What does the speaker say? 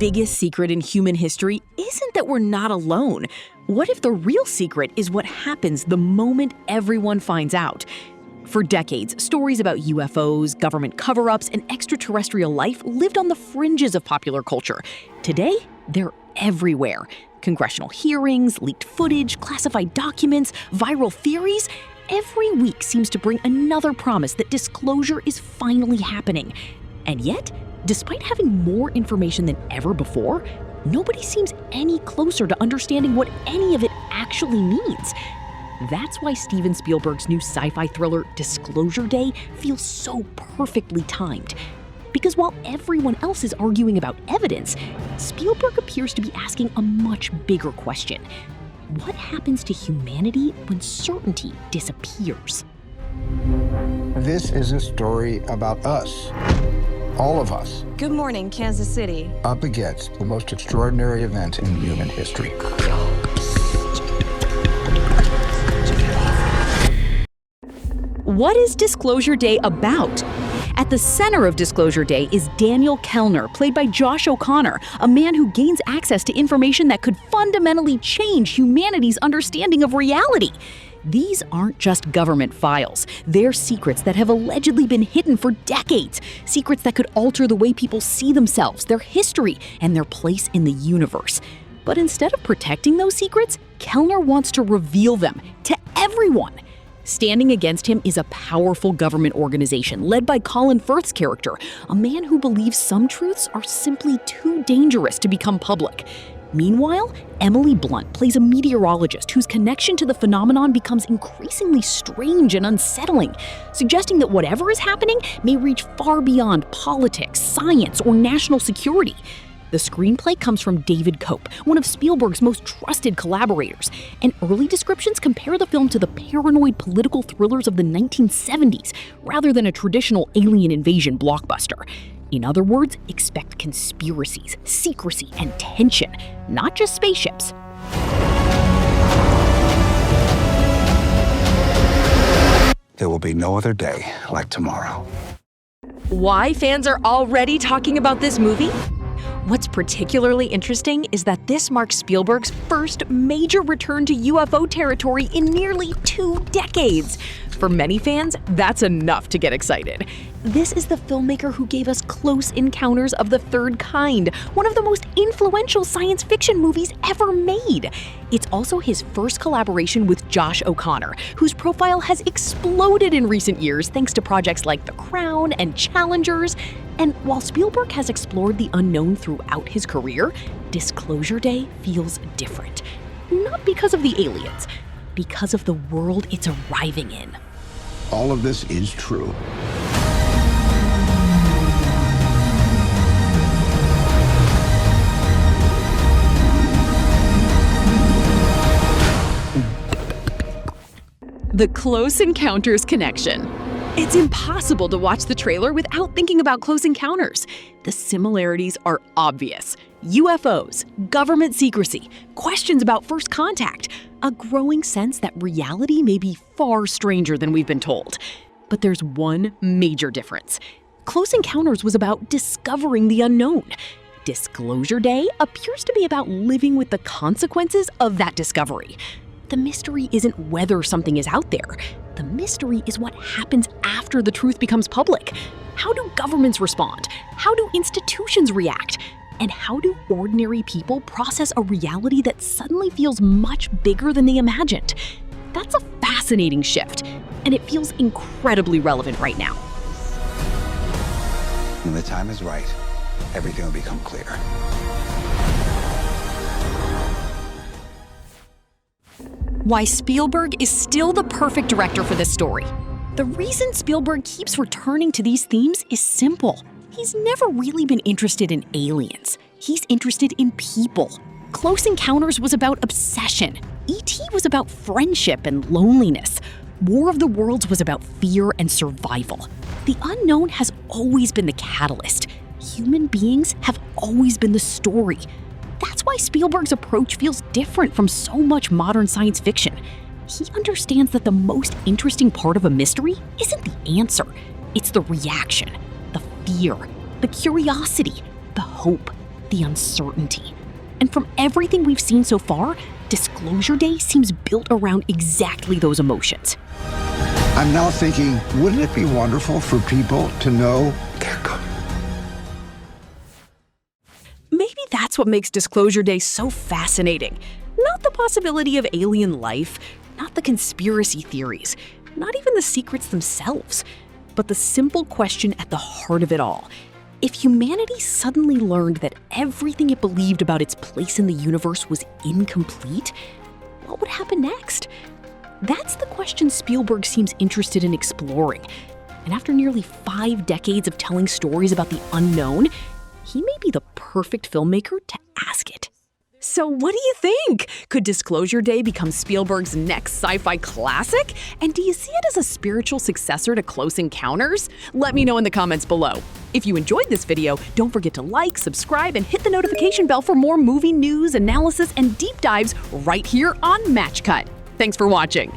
biggest secret in human history isn't that we're not alone. What if the real secret is what happens the moment everyone finds out? For decades, stories about UFOs, government cover-ups, and extraterrestrial life lived on the fringes of popular culture. Today, they're everywhere. Congressional hearings, leaked footage, classified documents, viral theories. Every week seems to bring another promise that disclosure is finally happening. And yet, despite having more information than ever before, nobody seems any closer to understanding what any of it actually means. That's why Steven Spielberg's new sci-fi thriller Disclosure Day feels so perfectly timed. Because while everyone else is arguing about evidence, Spielberg appears to be asking a much bigger question. What happens to humanity when certainty disappears? This is a story about us. All of us. Good morning, Kansas City. Up against the most extraordinary event in human history. What is Disclosure Day about? At the center of Disclosure Day is Daniel Kellner, played by Josh O'Connor, a man who gains access to information that could fundamentally change humanity's understanding of reality. These aren't just government files. They're secrets that have allegedly been hidden for decades. Secrets that could alter the way people see themselves, their history, and their place in the universe. But instead of protecting those secrets, Kellner wants to reveal them to everyone. Standing against him is a powerful government organization led by Colin Firth's character, a man who believes some truths are simply too dangerous to become public. Meanwhile, Emily Blunt plays a meteorologist whose connection to the phenomenon becomes increasingly strange and unsettling, suggesting that whatever is happening may reach far beyond politics, science, or national security. The screenplay comes from David Koepp, one of Spielberg's most trusted collaborators, and early descriptions compare the film to the paranoid political thrillers of the 1970s, rather than a traditional alien invasion blockbuster. In other words, expect conspiracies, secrecy, and tension, not just spaceships. There will be no other day like tomorrow. Why fans are already talking about this movie? What's particularly interesting is that this marks Spielberg's first major return to UFO territory in nearly 2 decades. For many fans, that's enough to get excited. This is the filmmaker who gave us Close Encounters of the Third Kind, one of the most influential science fiction movies ever made. It's also his first collaboration with Josh O'Connor, whose profile has exploded in recent years thanks to projects like The Crown and Challengers. And while Spielberg has explored the unknown throughout his career, Disclosure Day feels different. Not because of the aliens, because of the world it's arriving in. All of this is true. The Close Encounters connection. It's impossible to watch the trailer without thinking about Close Encounters. The similarities are obvious. UFOs, government secrecy, questions about first contact, a growing sense that reality may be far stranger than we've been told. But there's one major difference. Close Encounters was about discovering the unknown. Disclosure Day appears to be about living with the consequences of that discovery. The mystery isn't whether something is out there. The mystery is what happens after the truth becomes public. How do governments respond? How do institutions react? And how do ordinary people process a reality that suddenly feels much bigger than they imagined? That's a fascinating shift, and it feels incredibly relevant right now. When the time is right, everything will become clear. Why Spielberg is still the perfect director for this story. The reason Spielberg keeps returning to these themes is simple. He's never really been interested in aliens. He's interested in people. Close Encounters was about obsession. E.T. was about friendship and loneliness. War of the Worlds was about fear and survival. The unknown has always been the catalyst. Human beings have always been the story. That's why Spielberg's approach feels different from so much modern science fiction. He understands that the most interesting part of a mystery isn't the answer. It's the reaction, the fear, the curiosity, the hope, the uncertainty. And from everything we've seen so far, Disclosure Day seems built around exactly those emotions. I'm now thinking, wouldn't it be wonderful for people to know they're good? Maybe that's what makes Disclosure Day so fascinating. Not the possibility of alien life, not the conspiracy theories, not even the secrets themselves, but the simple question at the heart of it all. If humanity suddenly learned that everything it believed about its place in the universe was incomplete, what would happen next? That's the question Spielberg seems interested in exploring. And after nearly 5 decades of telling stories about the unknown, he may be the perfect filmmaker to ask it. So what do you think? Could Disclosure Day become Spielberg's next sci-fi classic? And do you see it as a spiritual successor to Close Encounters? Let me know in the comments below. If you enjoyed this video, don't forget to like, subscribe, and hit the notification bell for more movie news, analysis, and deep dives right here on Match Cut. Thanks for watching.